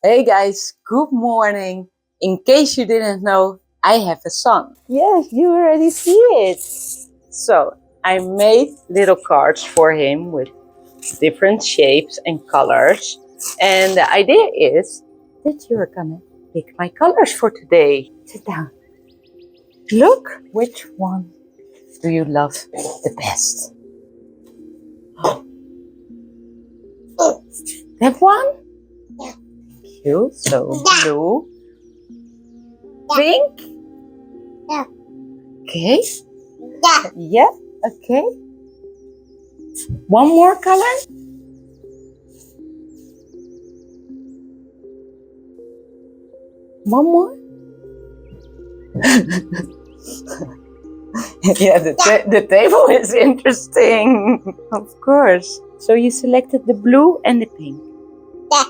Hey guys, good morning. In case you didn't know, I have a son. Yes, you already see it. So I made little cards for him with different shapes and colors. And the idea is that you're gonna pick my colors for today. Sit down. Look, which one do you love the best? That one? Cute. So blue. Pink? Yeah. Okay. Yeah. Yeah, okay. One more color? One more? Yeah, the table is interesting. Of course. So you selected the blue and the pink. Yeah.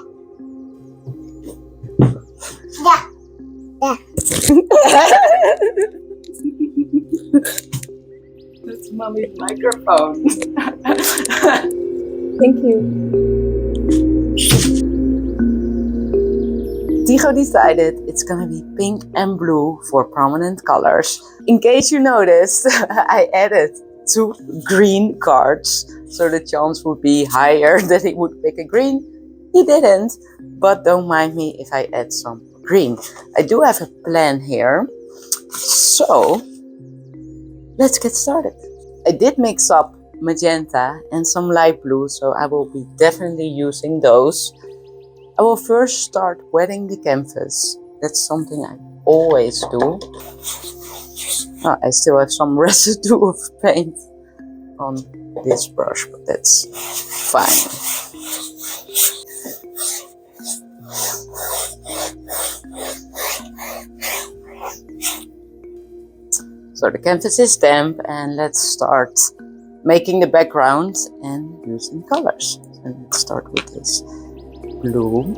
Yeah. That's mommy's microphone. Thank you. Tigo decided it's gonna be pink and blue for prominent colors. In case you noticed, I added 2 green cards, so the chance would be higher that he would pick a green. He didn't, but don't mind me if I add some green. I do have a plan here, so let's get started. I did mix up magenta and some light blue, so I will be definitely using those. I will first start wetting the canvas. That's something I always do. Oh, I still have some residue of paint on this brush, but that's fine. So the canvas is damp and let's start making the background and using colors. So let's start with this blue.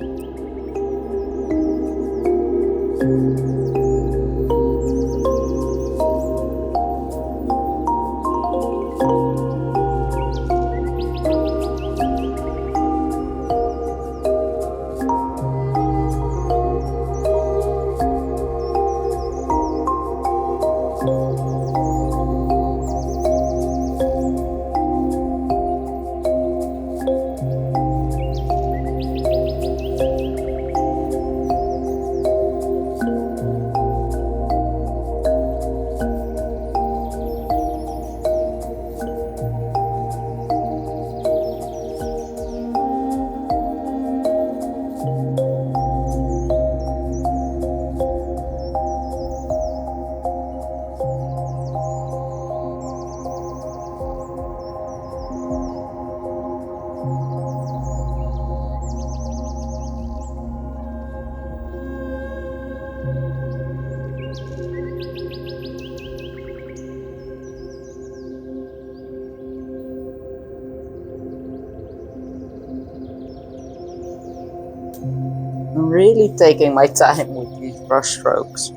I'm really taking my time with these brush strokes.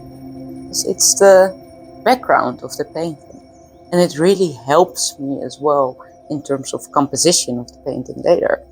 It's the background of the painting, and it really helps me as well in terms of composition of the painting later.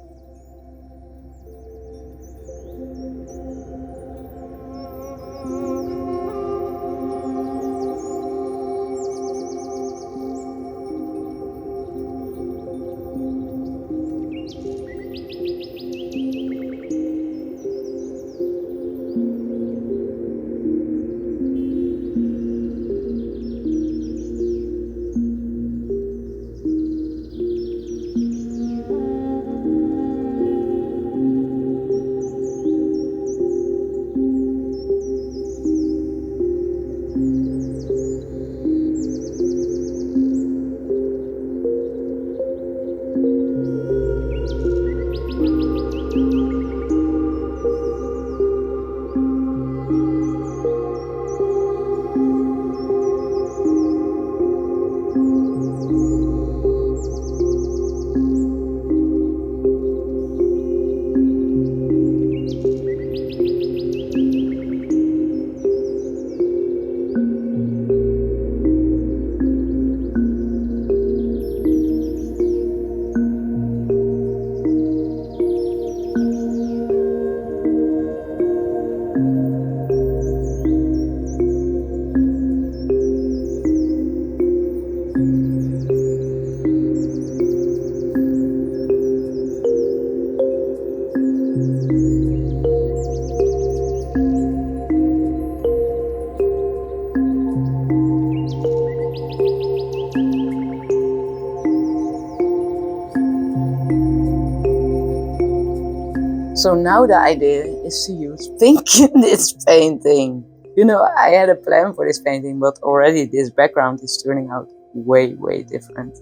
So now the idea is to use pink in this painting. You know, I had a plan for this painting, but already this background is turning out way different.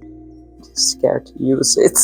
I'm just scared to use it.